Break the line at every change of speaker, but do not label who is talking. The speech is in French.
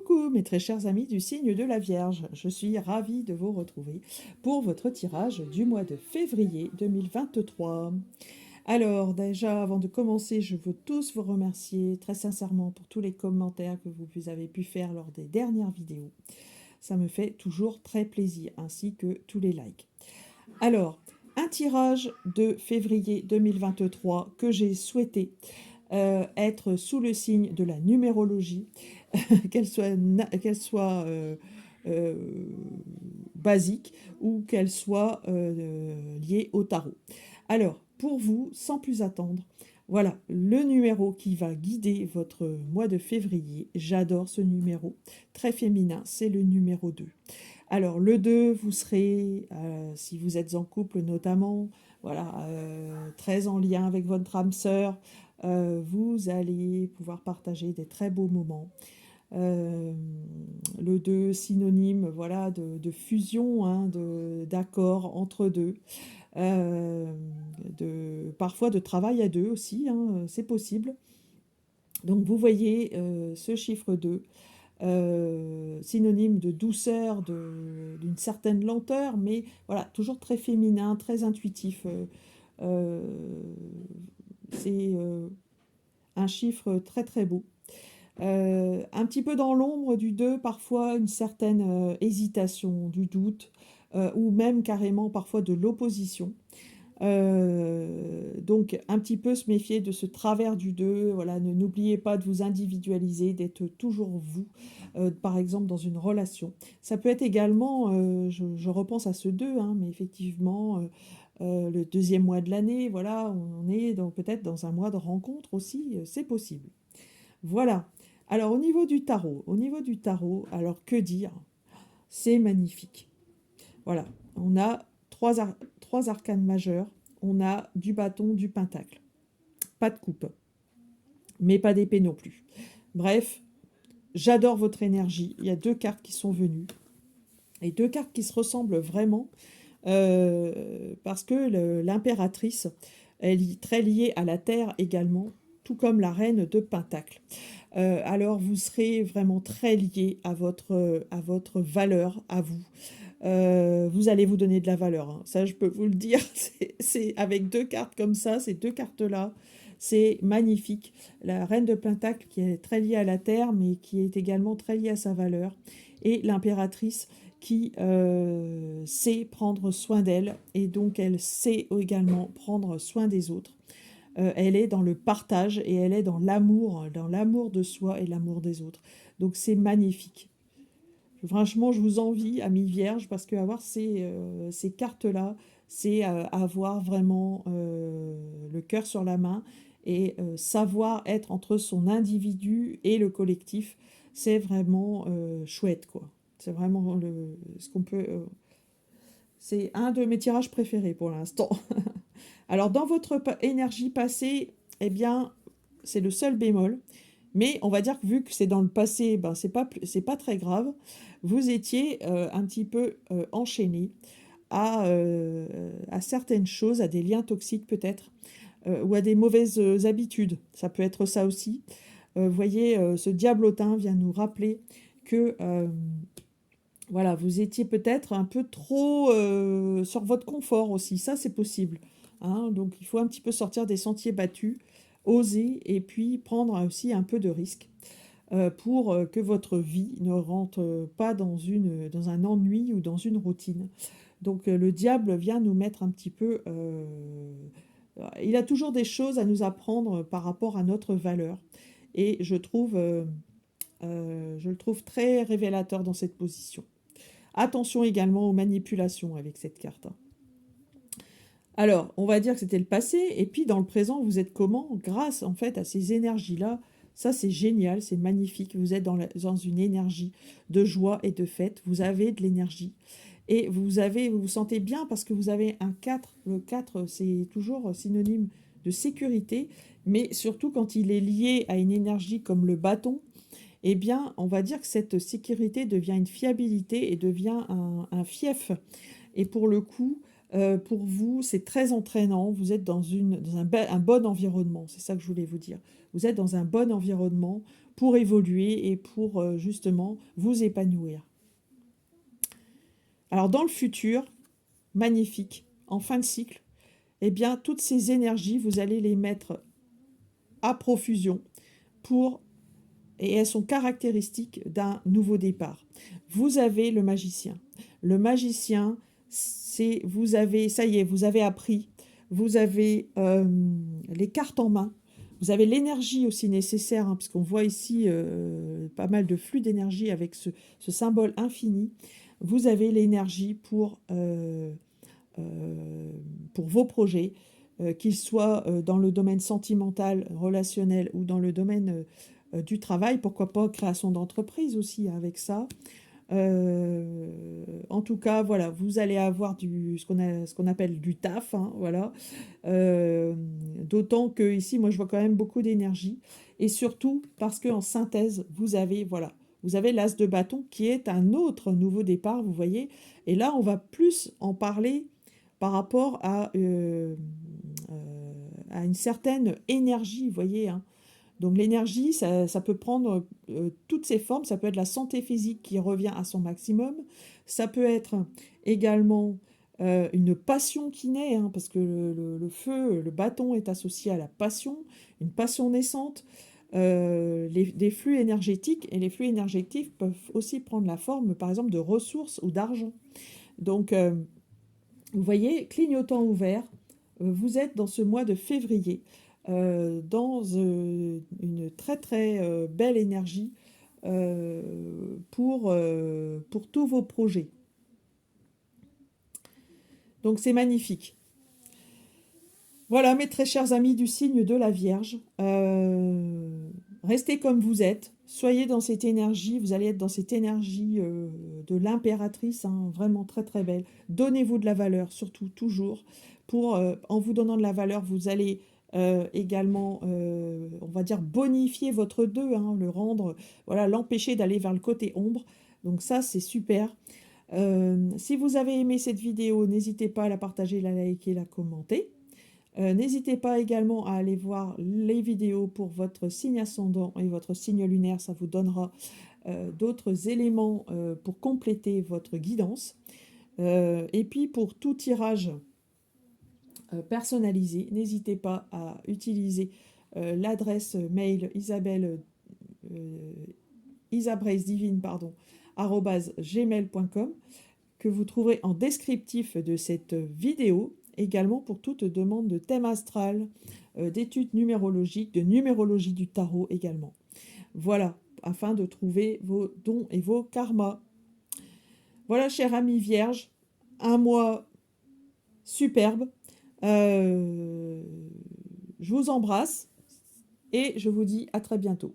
Coucou mes très chers amis du signe de la Vierge, je suis ravie de vous retrouver pour votre tirage du mois de février 2023. Alors déjà avant de commencer, je veux tous vous remercier très sincèrement pour tous les commentaires que vous avez pu faire lors des dernières vidéos. Ça me fait toujours très plaisir, ainsi que tous les likes. Alors, un tirage de février 2023 que j'ai souhaité être sous le signe de la numérologie, qu'elle soit euh, basique ou qu'elle soit liée au tarot. Alors, pour vous, sans plus attendre, voilà le numéro qui va guider votre mois de février. J'adore ce numéro, très féminin, c'est le numéro 2. Alors, le 2, vous serez, si vous êtes en couple notamment, voilà, très en lien avec votre âme sœur, vous allez pouvoir partager des très beaux moments. Euh, le 2, synonyme voilà, de fusion, hein, d'accord entre deux, euh, parfois de travail à deux aussi, hein, c'est possible. Donc vous voyez ce chiffre 2, synonyme de douceur, d'une certaine lenteur, mais voilà, toujours très féminin, très intuitif. Euh, c'est un chiffre très très beau. Un petit peu dans l'ombre du 2, parfois une certaine hésitation, du doute, ou même carrément parfois de l'opposition. Donc un petit peu se méfier de ce travers du 2, voilà, n'oubliez pas de vous individualiser, d'être toujours vous, par exemple dans une relation. Ça peut être également, je repense à ce 2, hein, mais effectivement, le deuxième mois de l'année, voilà, on est peut-être dans un mois de rencontre aussi, c'est possible. Voilà. Alors au niveau du tarot, alors que dire? C'est magnifique. Voilà, on a trois arcanes majeures, on a du bâton, du pentacle. Pas de coupe, mais pas d'épée non plus. Bref, j'adore votre énergie. Il y a deux cartes qui sont venues, et deux cartes qui se ressemblent vraiment, parce que l'impératrice, elle est très liée à la terre également, tout comme la reine de pentacle. Alors vous serez vraiment très lié à votre valeur, à vous. Vous allez vous donner de la valeur, hein. Ça je peux vous le dire, c'est avec deux cartes comme ça, ces deux cartes-là, c'est magnifique. La reine de Pentacle qui est très liée à la terre, mais qui est également très liée à sa valeur, et l'impératrice qui sait prendre soin d'elle, et donc elle sait également prendre soin des autres. Elle est dans le partage et elle est dans l'amour de soi et l'amour des autres. Donc c'est magnifique. Franchement, je vous envie, amis vierges, parce qu'avoir ces cartes-là, c'est avoir vraiment le cœur sur la main et savoir être entre son individu et le collectif. C'est vraiment chouette, quoi. C'est vraiment ce qu'on peut. C'est un de mes tirages préférés pour l'instant. Alors, dans votre énergie passée, eh bien, c'est le seul bémol. Mais on va dire que vu que c'est dans le passé, ben, c'est pas très grave. Vous étiez un petit peu enchaîné à certaines choses, à des liens toxiques peut-être, ou à des mauvaises habitudes. Ça peut être ça aussi. Vous voyez, ce diablotin vient nous rappeler que voilà, vous étiez peut-être un peu trop sur votre confort aussi. Ça, c'est possible, hein. Donc, il faut un petit peu sortir des sentiers battus, oser et puis prendre aussi un peu de risque pour que votre vie ne rentre pas dans un ennui ou dans une routine. Donc le diable vient nous mettre un petit peu. Il a toujours des choses à nous apprendre par rapport à notre valeur. Et je le trouve très révélateur dans cette position. Attention également aux manipulations avec cette carte. Alors, on va dire que c'était le passé, et puis dans le présent, vous êtes comment? Grâce en fait à ces énergies-là, ça c'est génial, c'est magnifique, vous êtes dans une énergie de joie et de fête, vous avez de l'énergie, et vous vous sentez bien parce que vous avez un 4. Le 4, c'est toujours synonyme de sécurité, mais surtout quand il est lié à une énergie comme le bâton, eh bien, on va dire que cette sécurité devient une fiabilité et devient un fief. Et pour le coup, pour vous, c'est très entraînant. Vous êtes dans un bon environnement. C'est ça que je voulais vous dire. Vous êtes dans un bon environnement pour évoluer et pour justement vous épanouir. Alors dans le futur, magnifique, en fin de cycle, eh bien toutes ces énergies, vous allez les mettre à profusion pour et elles sont caractéristiques d'un nouveau départ. Vous avez le magicien. Le magicien, c'est vous avez, ça y est, vous avez appris, vous avez les cartes en main, vous avez l'énergie aussi nécessaire, hein, parce qu'on voit ici pas mal de flux d'énergie avec ce symbole infini. Vous avez l'énergie pour vos projets, qu'ils soient dans le domaine sentimental, relationnel ou dans le domaine du travail, pourquoi pas création d'entreprise aussi avec ça. En tout cas, voilà, vous allez avoir ce qu'on appelle du taf, hein, voilà. D'autant que ici, moi, je vois quand même beaucoup d'énergie. Et surtout, parce qu'en synthèse, vous avez l'as de bâton qui est un autre nouveau départ, vous voyez. Et là, on va plus en parler par rapport à une certaine énergie, vous voyez, hein. Donc l'énergie, ça peut prendre toutes ses formes. Ça peut être la santé physique qui revient à son maximum. Ça peut être également une passion qui naît, hein, parce que le feu, le bâton est associé à la passion, une passion naissante, des flux énergétiques. Et les flux énergétiques peuvent aussi prendre la forme, par exemple, de ressources ou d'argent. Donc, vous voyez, clignotant ouvert, vous êtes dans ce mois de février, dans une très très belle énergie pour tous vos projets. Donc c'est magnifique. Voilà, mes très chers amis du signe de la Vierge, restez comme vous êtes, soyez dans cette énergie, vous allez être dans cette énergie de l'impératrice, hein, vraiment très très belle. Donnez-vous de la valeur, surtout toujours. En vous donnant de la valeur, vous allez également, on va dire, bonifier votre 2, hein, le rendre, voilà, l'empêcher d'aller vers le côté ombre. Donc ça, c'est super. Si vous avez aimé cette vidéo, n'hésitez pas à la partager, la liker, la commenter. N'hésitez pas également à aller voir les vidéos pour votre signe ascendant et votre signe lunaire, ça vous donnera d'autres éléments pour compléter votre guidance. Et puis pour tout tirage personnalisé, n'hésitez pas à utiliser l'adresse mail isabraisdivine, @gmail.com que vous trouverez en descriptif de cette vidéo. Également pour toute demande de thème astral, d'études numérologiques, de numérologie du tarot également. Voilà, afin de trouver vos dons et vos karmas. Voilà, chers amis vierges, un mois superbe. Je vous embrasse et je vous dis à très bientôt.